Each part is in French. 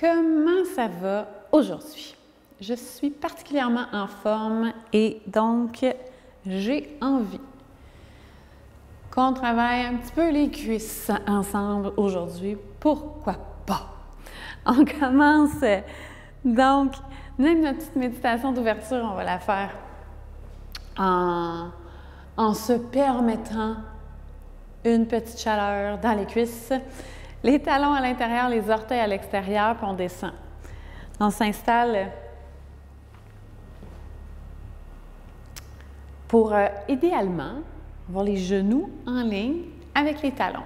Comment ça va aujourd'hui? Je suis particulièrement en forme et donc j'ai envie qu'on travaille un petit peu les cuisses ensemble aujourd'hui. Pourquoi pas? On commence donc, même notre petite méditation d'ouverture, on va la faire en se permettant une petite chaleur dans les cuisses. Les talons à l'intérieur, les orteils à l'extérieur, puis on descend. On s'installe pour, idéalement, avoir les genoux en ligne avec les talons.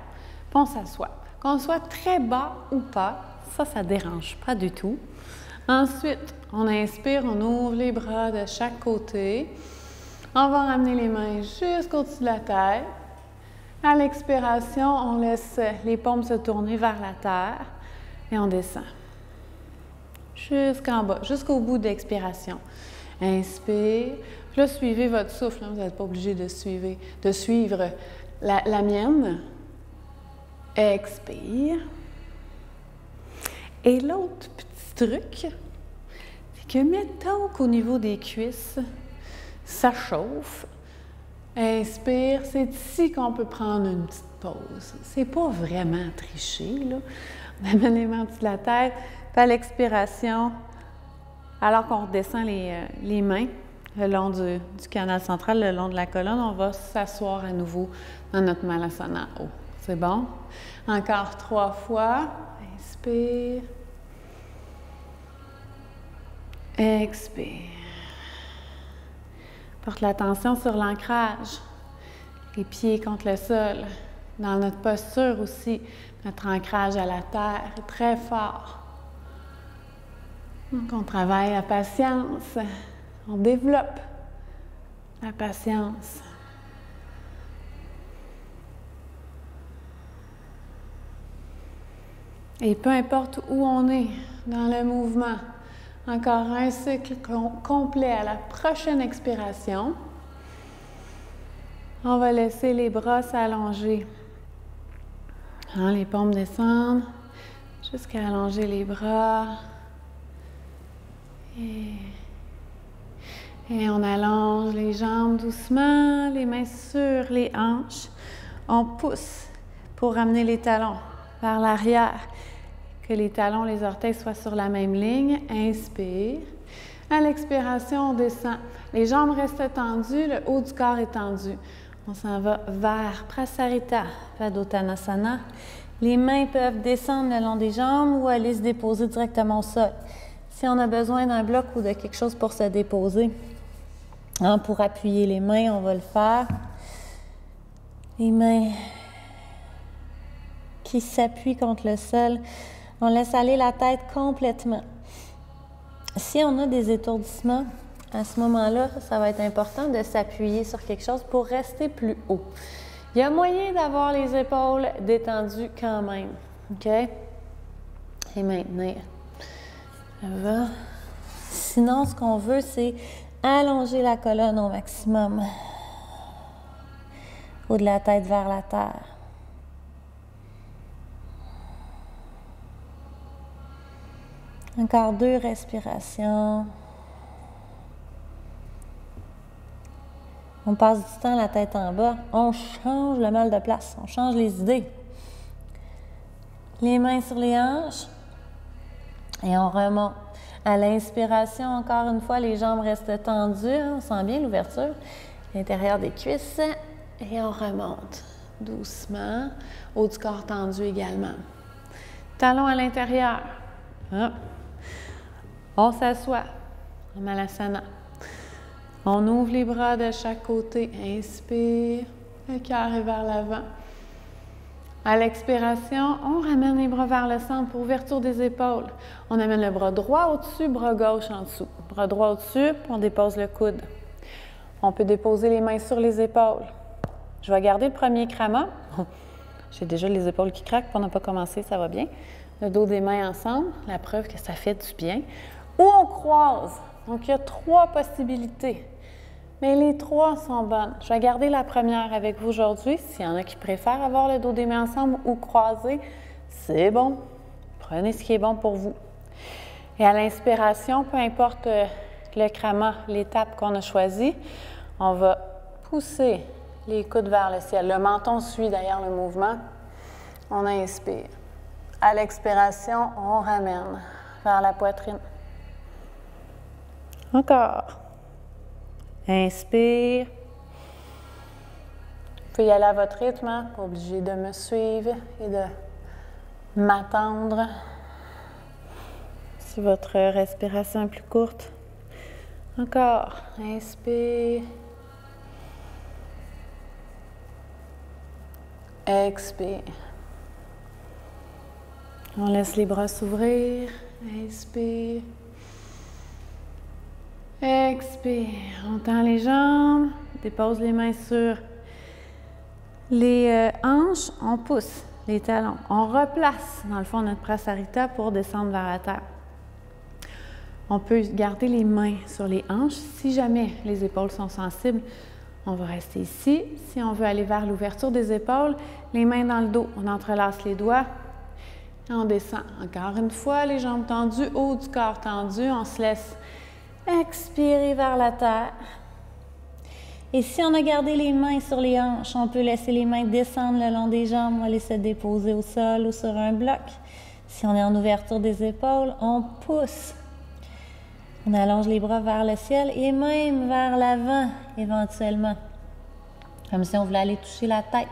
Puis on s'assoit. Qu'on soit très bas ou pas, ça ne dérange pas du tout. Ensuite, on inspire, on ouvre les bras de chaque côté. On va ramener les mains jusqu'au-dessus de la tête. À l'expiration, on laisse les paumes se tourner vers la terre et on descend jusqu'en bas, jusqu'au bout d'expiration. Inspire. Puis là, suivez votre souffle. Hein, vous n'êtes pas obligé de suivre la mienne. Expire. Et l'autre petit truc, c'est que mettons qu'au niveau des cuisses, ça chauffe. Inspire, c'est ici qu'on peut prendre une petite pause. C'est pas vraiment tricher, là. On amène les mains au-dessus de la tête, puis à l'expiration, alors qu'on redescend les mains le long du canal central, le long de la colonne, on va s'asseoir à nouveau dans notre Malasana haut. C'est bon? Encore 3 fois. Inspire. Expire. Porte l'attention sur l'ancrage, les pieds contre le sol. Dans notre posture aussi, notre ancrage à la terre est très fort. Donc, on travaille la patience, on développe la patience. Et peu importe où on est dans le mouvement, encore un cycle complet à la prochaine expiration. On va laisser les bras s'allonger. Hein, les paumes descendent jusqu'à allonger les bras. Et on allonge les jambes doucement, les mains sur les hanches. On pousse pour ramener les talons vers l'arrière. Que les talons, les orteils soient sur la même ligne. Inspire. À l'expiration, on descend. Les jambes restent tendues, le haut du corps est tendu. On s'en va vers Prasarita, Padottanasana. Les mains peuvent descendre le long des jambes ou aller se déposer directement au sol. Si on a besoin d'un bloc ou de quelque chose pour se déposer, hein, pour appuyer les mains, on va le faire. Les mains qui s'appuient contre le sol. On laisse aller la tête complètement. Si on a des étourdissements, à ce moment-là, ça va être important de s'appuyer sur quelque chose pour rester plus haut. Il y a moyen d'avoir les épaules détendues quand même. OK? Et maintenir. Ça va. Sinon, ce qu'on veut, c'est allonger la colonne au maximum. Haut de la tête vers la terre. Encore 2 respirations. On passe du temps la tête en bas. On change le mal de place. On change les idées. Les mains sur les hanches. Et on remonte. À l'inspiration, encore une fois, les jambes restent tendues. On sent bien l'ouverture. L'intérieur des cuisses. Et on remonte doucement. Haut du corps tendu également. Talons à l'intérieur. Hop. On s'assoit en Malasana. On ouvre les bras de chaque côté. Inspire. Le cœur est vers l'avant. À l'expiration, on ramène les bras vers le centre pour ouverture des épaules. On amène le bras droit au-dessus, bras gauche en dessous. Bras droit au-dessus, puis on dépose le coude. On peut déposer les mains sur les épaules. Je vais garder le premier krama. J'ai déjà les épaules qui craquent, pour ne pas commencer, ça va bien. Le dos des mains ensemble, la preuve que ça fait du bien. Ou on croise. Donc, il y a 3 possibilités. Mais les 3 sont bonnes. Je vais garder la première avec vous aujourd'hui. S'il y en a qui préfèrent avoir le dos des mains ensemble ou croiser, c'est bon. Prenez ce qui est bon pour vous. Et à l'inspiration, peu importe le krama, l'étape qu'on a choisie, on va pousser les coudes vers le ciel. Le menton suit d'ailleurs le mouvement. On inspire. À l'expiration, on ramène vers la poitrine. Encore. Inspire. Vous pouvez y aller à votre rythme, hein? Pas obligé de me suivre et de m'attendre. Si votre respiration est plus courte. Encore. Inspire. Expire. On laisse les bras s'ouvrir. Inspire. Expire. On tend les jambes. Dépose les mains sur les hanches. On pousse les talons. On replace, dans le fond, notre prasarita pour descendre vers la terre. On peut garder les mains sur les hanches. Si jamais les épaules sont sensibles, on va rester ici. Si on veut aller vers l'ouverture des épaules, les mains dans le dos, on entrelace les doigts et on descend. Encore une fois, les jambes tendues, haut du corps tendu, on se laisse expirer vers la terre. Et si on a gardé les mains sur les hanches, on peut laisser les mains descendre le long des jambes, on va aller se déposer au sol ou sur un bloc. Si on est en ouverture des épaules, on pousse. On allonge les bras vers le ciel et même vers l'avant éventuellement. Comme si on voulait aller toucher la tête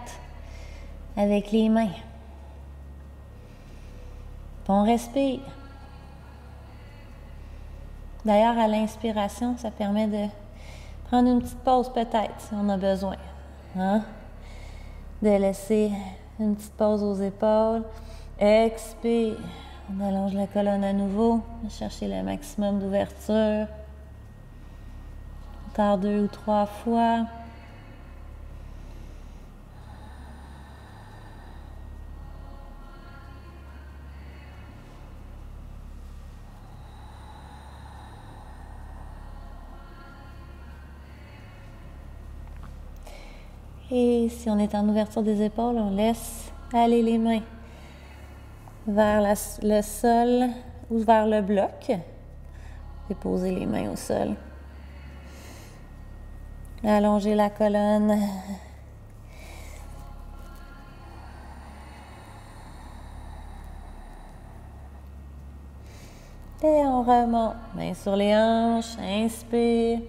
avec les mains. Puis on respire. D'ailleurs, à l'inspiration, ça permet de prendre une petite pause peut-être si on a besoin. Hein? De laisser une petite pause aux épaules. Expire. On allonge la colonne à nouveau. On va chercher le maximum d'ouverture. Encore 2 ou 3 fois. Et si on est en ouverture des épaules, on laisse aller les mains vers le sol ou vers le bloc. Déposer les mains au sol. Allonger la colonne. Et on remonte. Mains sur les hanches. Inspire.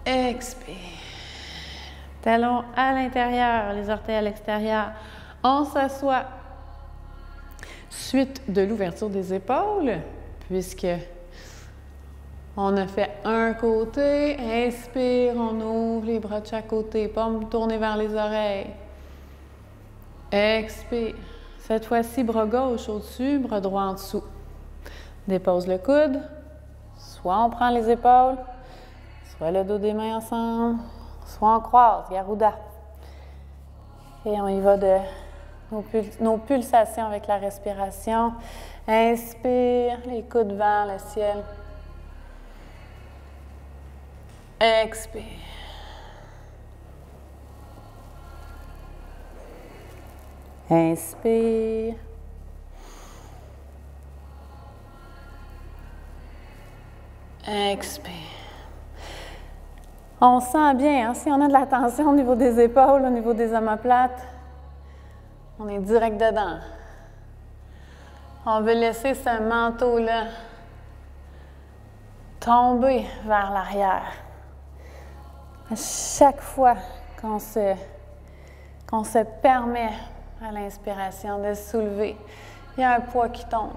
Expire. Talons à l'intérieur, les orteils à l'extérieur. On s'assoit. Suite de l'ouverture des épaules, puisque on a fait un côté. Inspire, on ouvre les bras de chaque côté, paumes tournées vers les oreilles. Expire. Cette fois-ci, bras gauche au-dessus, bras droit en dessous. Dépose le coude. Soit on prend les épaules, soit le dos des mains ensemble, soit on croise, Garuda. Et on y va de nos pulsations avec la respiration. Inspire, les coudes vers le ciel. Expire. Inspire. Expire. On sent bien, hein? Si on a de la tension au niveau des épaules, au niveau des omoplates, on est direct dedans. On veut laisser ce manteau-là tomber vers l'arrière. À chaque fois qu'on se permet à l'inspiration de se soulever, il y a un poids qui tombe.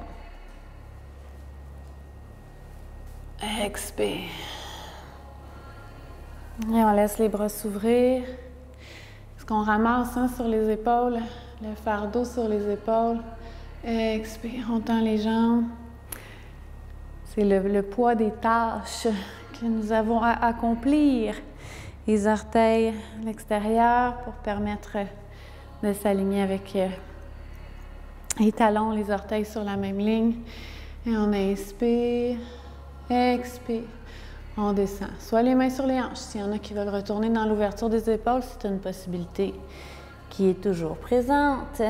Expire. Et on laisse les bras s'ouvrir. Ce qu'on ramasse sur les épaules, le fardeau sur les épaules. Expire, on tend les jambes. C'est le poids des tâches que nous avons à accomplir. Les orteils à l'extérieur pour permettre de s'aligner avec les talons, les orteils sur la même ligne. Et on inspire, expire. On descend. Soit les mains sur les hanches. S'il y en a qui veulent retourner dans l'ouverture des épaules, c'est une possibilité qui est toujours présente.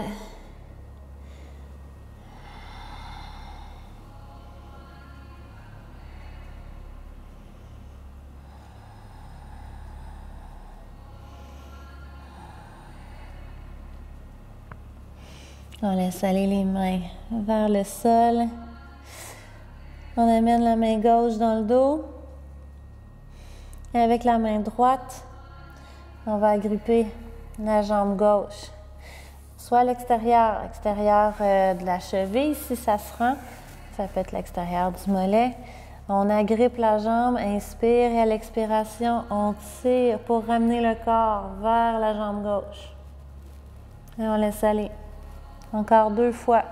On laisse aller les mains vers le sol. On amène la main gauche dans le dos. Et avec la main droite, on va agripper la jambe gauche. Soit à l'extérieur, de la cheville, si ça se rend. Ça peut être l'extérieur du mollet. On agrippe la jambe, inspire et à l'expiration, on tire pour ramener le corps vers la jambe gauche. Et on laisse aller. Encore 2 fois.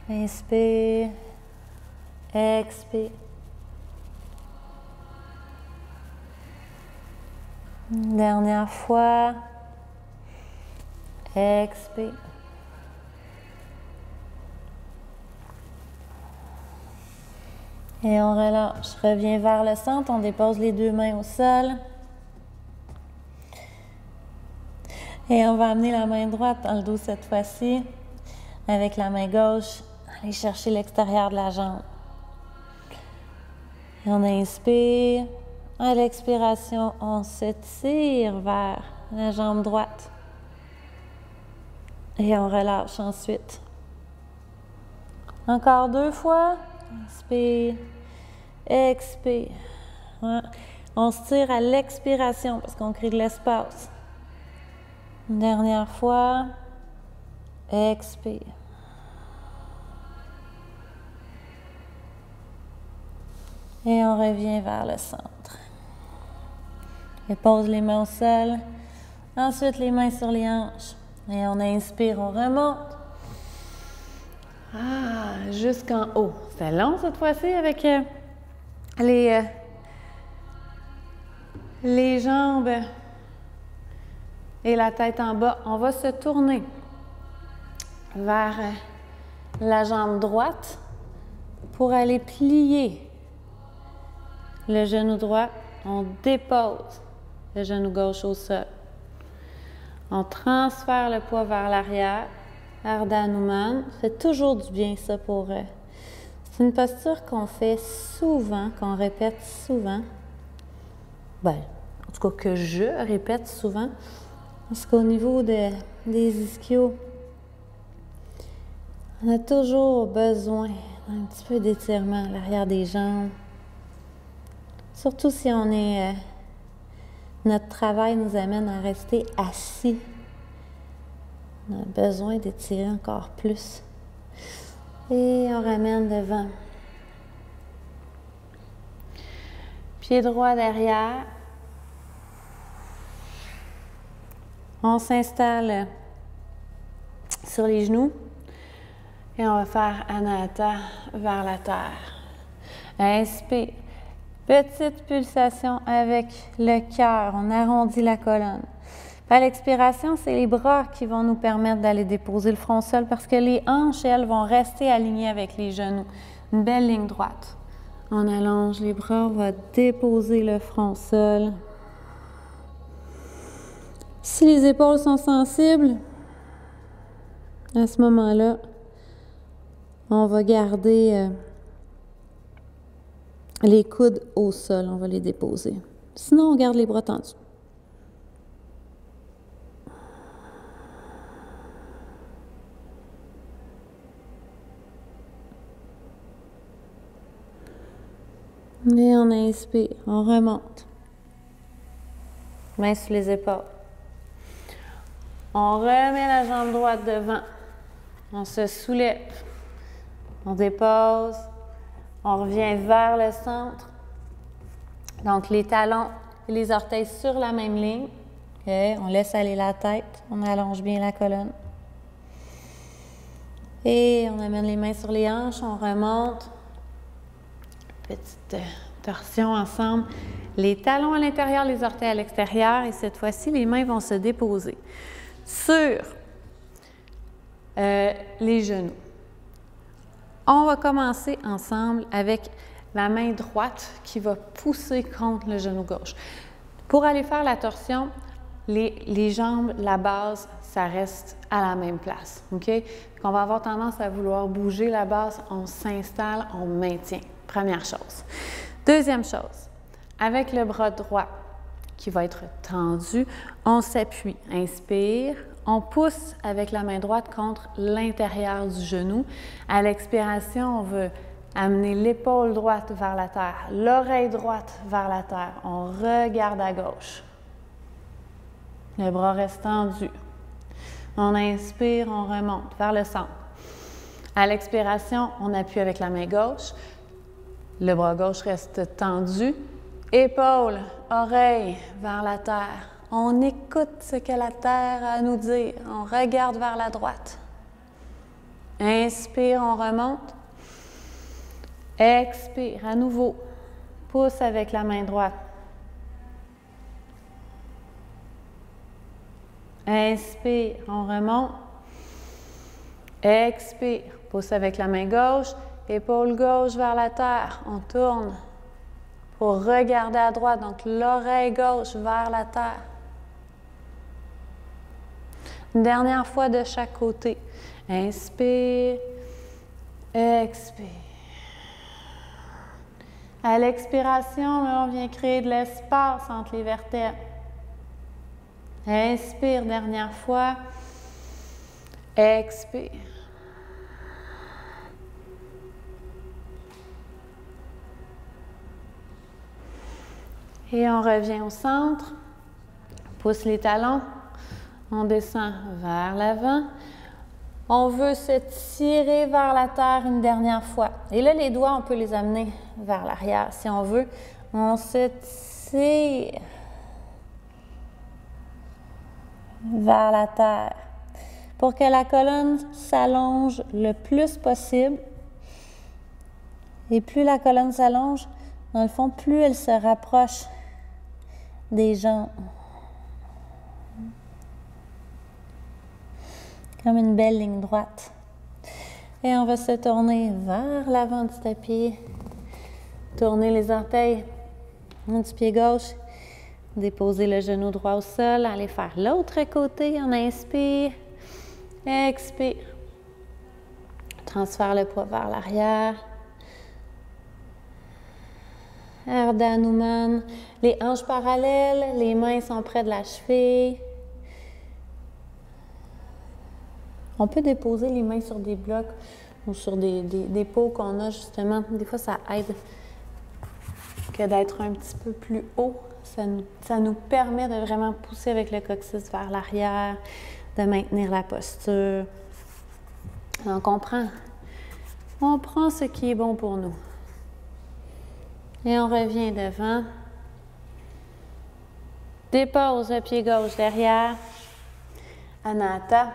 Inspire, expire. Une dernière fois. Expire. Et on relâche. Reviens vers le centre. On dépose les 2 mains au sol. Et on va amener la main droite dans le dos cette fois-ci. Avec la main gauche, aller chercher l'extérieur de la jambe. Et on inspire. À l'expiration, on se tire vers la jambe droite. Et on relâche ensuite. Encore 2 fois. Inspire. Expire. Ouais. On se tire à l'expiration parce qu'on crée de l'espace. Une dernière fois. Expire. Et on revient vers le centre. Et pose les mains au sol. Ensuite, les mains sur les hanches. Et on inspire, on remonte. Jusqu'en haut. C'est long cette fois-ci avec les jambes et la tête en bas. On va se tourner vers la jambe droite pour aller plier le genou droit. On dépose le genou gauche au sol. On transfère le poids vers l'arrière. Ardha Hanuman. Fait toujours du bien, ça, pour... c'est une posture qu'on fait souvent, qu'on répète souvent. Ben, en tout cas, que je répète souvent. Parce qu'au niveau des ischios, on a toujours besoin d'un petit peu d'étirement à l'arrière des jambes. Surtout si on est... notre travail nous amène à rester assis. On a besoin d'étirer encore plus. Et on ramène devant. Pied droit derrière. On s'installe sur les genoux. Et on va faire Anahata vers la terre. Inspire. Petite pulsation avec le cœur. On arrondit la colonne. À l'expiration, c'est les bras qui vont nous permettre d'aller déposer le front au sol parce que les hanches, elles, vont rester alignées avec les genoux. Une belle ligne droite. On allonge les bras, on va déposer le front au sol. Si les épaules sont sensibles, à ce moment-là, on va garder les coudes au sol, on va les déposer. Sinon, on garde les bras tendus. Et on inspire, on remonte. Mains sur les épaules. On remet la jambe droite devant. On se soulève. On dépose. On revient vers le centre. Donc, les talons et les orteils sur la même ligne. Okay. On laisse aller la tête. On allonge bien la colonne. Et on amène les mains sur les hanches. On remonte. Petite torsion ensemble. Les talons à l'intérieur, les orteils à l'extérieur. Et cette fois-ci, les mains vont se déposer sur les genoux. On va commencer ensemble avec la main droite qui va pousser contre le genou gauche. Pour aller faire la torsion, les jambes, la base, ça reste à la même place. Okay? On va avoir tendance à vouloir bouger la base, on s'installe, on maintient. Première chose. Deuxième chose, avec le bras droit qui va être tendu, on s'appuie. Inspire, On pousse avec la main droite contre l'intérieur du genou. À l'expiration, on veut amener l'épaule droite vers la terre, l'oreille droite vers la terre. On regarde à gauche. Le bras reste tendu. On inspire, on remonte vers le centre. À l'expiration, on appuie avec la main gauche. Le bras gauche reste tendu. Épaule, oreille vers la terre. On écoute ce que la terre a à nous dire. On regarde vers la droite. Inspire, on remonte. Expire, à nouveau. Pousse avec la main droite. Inspire, on remonte. Expire, pousse avec la main gauche. Épaule gauche vers la terre. On tourne pour regarder à droite, donc l'oreille gauche vers la terre. Une dernière fois de chaque côté. Inspire, expire. À l'expiration, là, on vient créer de l'espace entre les vertèbres. Inspire, dernière fois. Expire. Et on revient au centre. Pousse les talons. On descend vers l'avant. On veut se tirer vers la terre une dernière fois. Et là, les doigts, on peut les amener vers l'arrière si on veut. On se tire vers la terre pour que la colonne s'allonge le plus possible. Et plus la colonne s'allonge, dans le fond, plus elle se rapproche des jambes. Comme une belle ligne droite. Et on va se tourner vers l'avant du tapis. Tourner les orteils du pied gauche. Déposer le genou droit au sol. Aller faire l'autre côté. On inspire. Expire. Transfère le poids vers l'arrière. Ardha Hanuman. Les hanches parallèles. Les mains sont près de la cheville. On peut déposer les mains sur des blocs ou sur des pots qu'on a justement. Des fois, ça aide que d'être un petit peu plus haut. Ça nous permet de vraiment pousser avec le coccyx vers l'arrière, de maintenir la posture. Donc, on prend ce qui est bon pour nous. Et on revient devant. Dépose le pied gauche derrière. Anahata.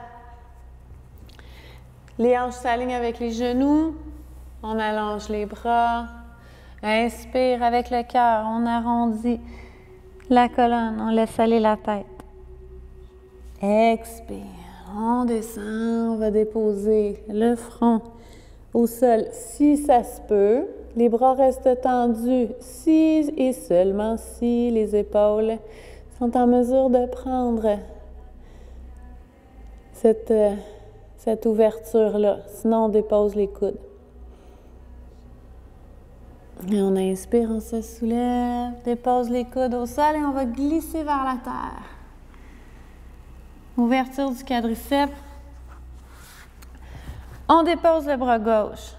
Les hanches s'alignent avec les genoux. On allonge les bras. Inspire avec le cœur. On arrondit la colonne. On laisse aller la tête. Expire. On descend. On va déposer le front au sol si ça se peut. Les bras restent tendus si et seulement si les épaules sont en mesure de prendre cette ouverture-là. Sinon, on dépose les coudes. Et on inspire, on se soulève, dépose les coudes au sol et on va glisser vers la terre. Ouverture du quadriceps. On dépose le bras gauche.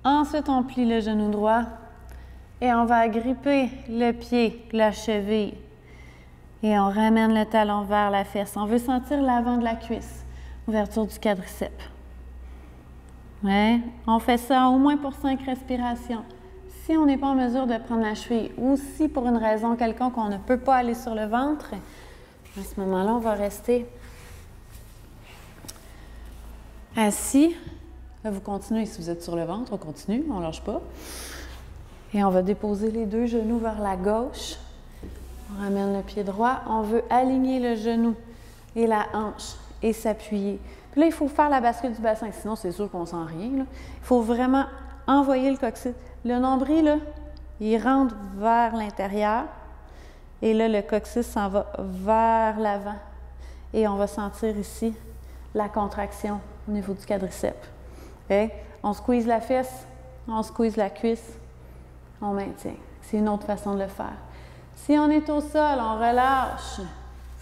Ensuite, on plie le genou droit et on va agripper le pied, la cheville. Et on ramène le talon vers la fesse. On veut sentir l'avant de la cuisse. Ouverture du quadriceps. Ouais. On fait ça au moins pour 5 respirations. Si on n'est pas en mesure de prendre la cheville ou si pour une raison quelconque on ne peut pas aller sur le ventre, à ce moment-là, on va rester assis. Là, vous continuez. Si vous êtes sur le ventre, on continue, on ne lâche pas. Et on va déposer les deux genoux vers la gauche. On ramène le pied droit. On veut aligner le genou et la hanche et s'appuyer. Puis là, il faut faire la bascule du bassin, sinon c'est sûr qu'on ne sent rien. Là. Il faut vraiment envoyer le coccyx. Le nombril, là, il rentre vers l'intérieur. Et là, le coccyx s'en va vers l'avant. Et on va sentir ici la contraction au niveau du quadriceps. Okay? On squeeze la fesse, on squeeze la cuisse, on maintient. C'est une autre façon de le faire. Si on est au sol, on relâche.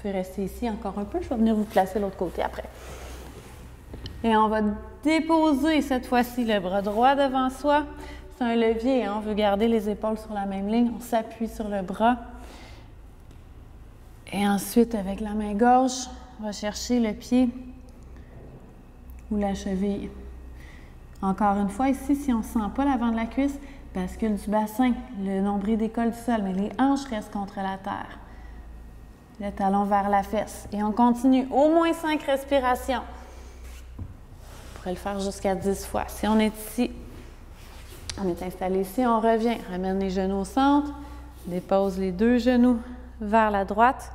pouvez rester ici encore un peu. Je vais venir vous placer de l'autre côté après. Et on va déposer cette fois-ci le bras droit devant soi. C'est un levier, hein? On veut garder les épaules sur la même ligne. On s'appuie sur le bras. Et ensuite, avec la main gauche, on va chercher le pied ou la cheville. Encore une fois, ici, si on ne sent pas l'avant de la cuisse, bascule du bassin, le nombril décolle du sol, mais les hanches restent contre la terre. Le talon vers la fesse. Et on continue. Au moins 5 respirations. On pourrait le faire jusqu'à 10 fois. Si on est ici, on est installé ici, on revient. Ramène les genoux au centre. Dépose les 2 genoux vers la droite.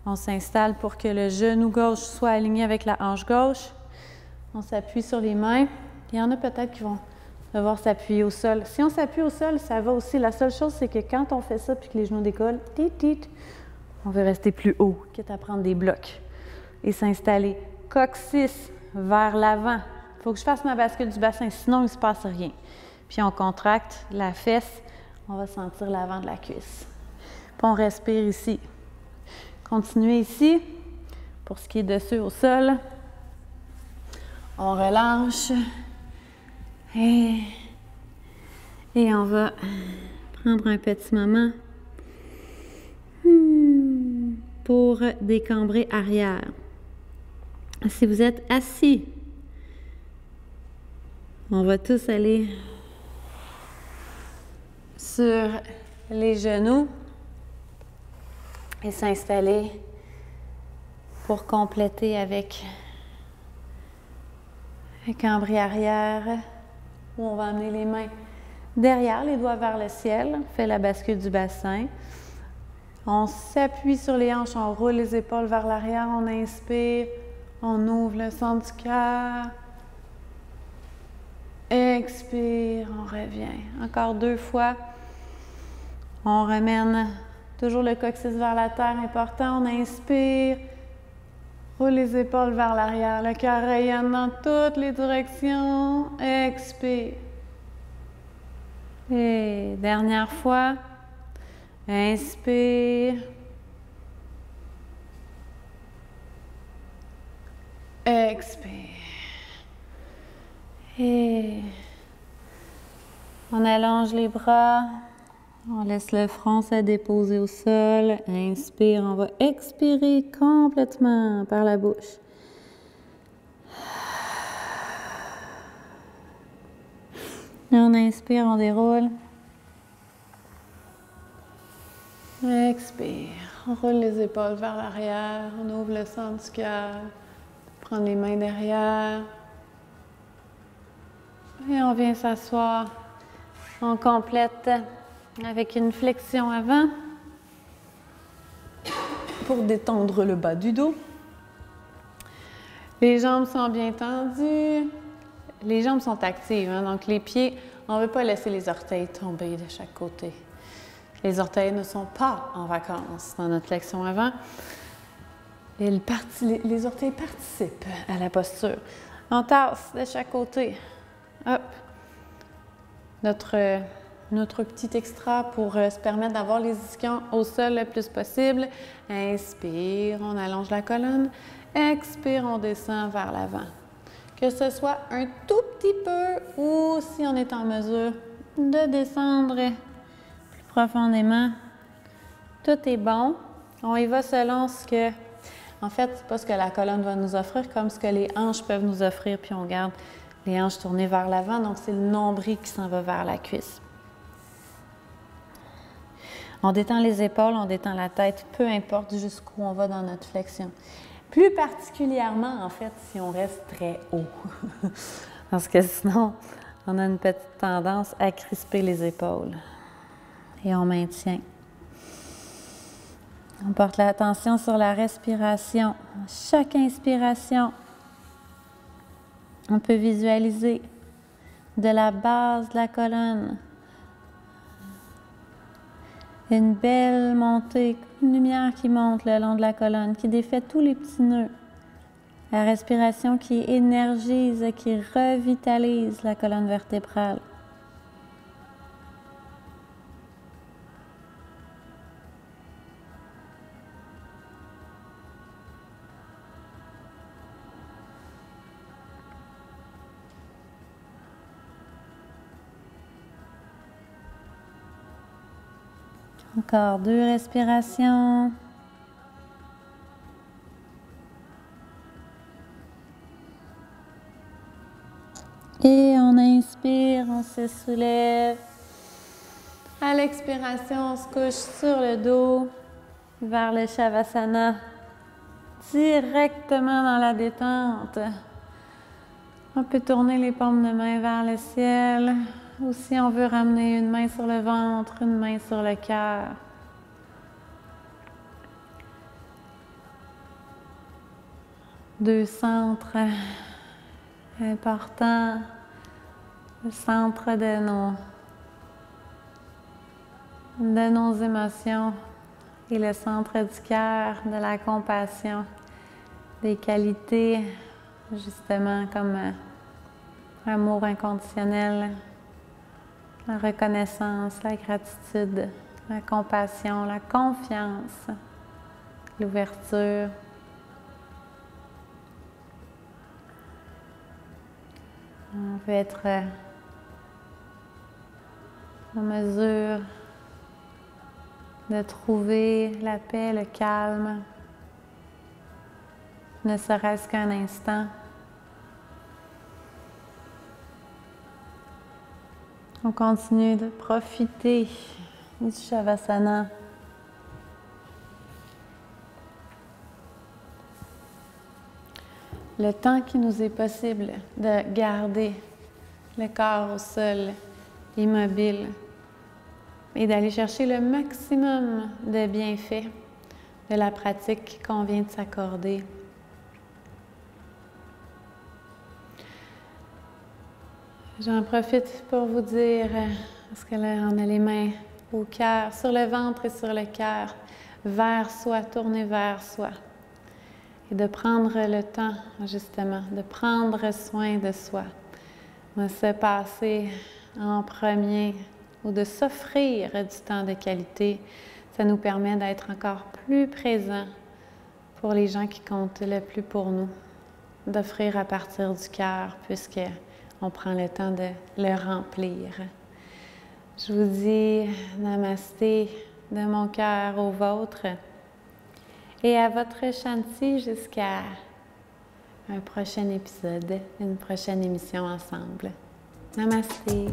On s'installe pour que le genou gauche soit aligné avec la hanche gauche. On s'appuie sur les mains. Il y en a peut-être qui vont devoir s'appuyer au sol. Si on s'appuie au sol, ça va aussi. La seule chose, c'est que quand on fait ça puis que les genoux décollent, on veut rester plus haut, quitte à prendre des blocs. Et s'installer. Coccyx vers l'avant. Il faut que je fasse ma bascule du bassin, sinon il ne se passe rien. Puis on contracte la fesse. On va sentir l'avant de la cuisse. Puis on respire ici. Continuez ici. Pour ce qui est dessus au sol, on relâche. Et on va prendre un petit moment pour décambrer arrière. Si vous êtes assis, on va tous aller sur les genoux et s'installer pour compléter avec un cambri arrière où on va amener les mains derrière, les doigts vers le ciel. On fait la bascule du bassin. On s'appuie sur les hanches, on roule les épaules vers l'arrière, on inspire, on ouvre le centre du cœur. Expire, on revient. Encore 2 fois. On ramène toujours le coccyx vers la terre, important. On inspire, roule les épaules vers l'arrière. Le cœur rayonne dans toutes les directions. Expire. Et dernière fois. Inspire. Expire. Et on allonge les bras. On laisse le front se déposer au sol. Inspire. On va expirer complètement par la bouche. Et on inspire, on déroule. Expire. On roule les épaules vers l'arrière. On ouvre le centre du cœur. Prendre les mains derrière. Et on vient s'asseoir. On complète avec une flexion avant pour détendre le bas du dos. Les jambes sont bien tendues. Les jambes sont actives, hein? Donc les pieds, on ne veut pas laisser les orteils tomber de chaque côté. Les orteils ne sont pas en vacances dans notre flexion avant. Les orteils participent à la posture. On tasse de chaque côté. Hop. Notre petit extra pour se permettre d'avoir les ischions au sol le plus possible. Inspire, on allonge la colonne. Expire, on descend vers l'avant. Que ce soit un tout petit peu ou si on est en mesure de descendre plus profondément, tout est bon. On y va selon ce que, en fait, c'est pas ce que la colonne va nous offrir, comme ce que les hanches peuvent nous offrir, puis on garde les hanches tournées vers l'avant, donc c'est le nombril qui s'en va vers la cuisse. On détend les épaules, on détend la tête, peu importe jusqu'où on va dans notre flexion. Plus particulièrement, en fait, si on reste très haut. Parce que sinon, on a une petite tendance à crisper les épaules. Et on maintient. On porte l'attention sur la respiration. Chaque inspiration, on peut visualiser de la base de la colonne une belle montée, une lumière qui monte le long de la colonne, qui défait tous les petits nœuds. La respiration qui énergise et qui revitalise la colonne vertébrale. Encore 2 respirations. Et on inspire, on se soulève. À l'expiration, on se couche sur le dos vers le Shavasana, directement dans la détente. On peut tourner les paumes de main vers le ciel, ou si on veut ramener une main sur le ventre, une main sur le cœur. Deux centres importants, le centre de nos émotions et le centre du cœur, de la compassion, des qualités justement comme l'amour inconditionnel, la reconnaissance, la gratitude, la compassion, la confiance, l'ouverture. On peut être en mesure de trouver la paix, le calme, ne serait-ce qu'un instant. On continue de profiter du Shavasana. Le temps qui nous est possible de garder le corps au sol, immobile, et d'aller chercher le maximum de bienfaits de la pratique qu'on vient de s'accorder. J'en profite pour vous dire, parce que là, on a les mains au cœur, sur le ventre et sur le cœur, vers soi, tourner vers soi. Et de prendre le temps, justement, de prendre soin de soi, de se passer en premier ou de s'offrir du temps de qualité. Ça nous permet d'être encore plus présents pour les gens qui comptent le plus pour nous, d'offrir à partir du cœur, puisqu'on prend le temps de le remplir. Je vous dis namasté de mon cœur au vôtre. Et à votre Shanti jusqu'à un prochain épisode, une prochaine émission ensemble. Namasté!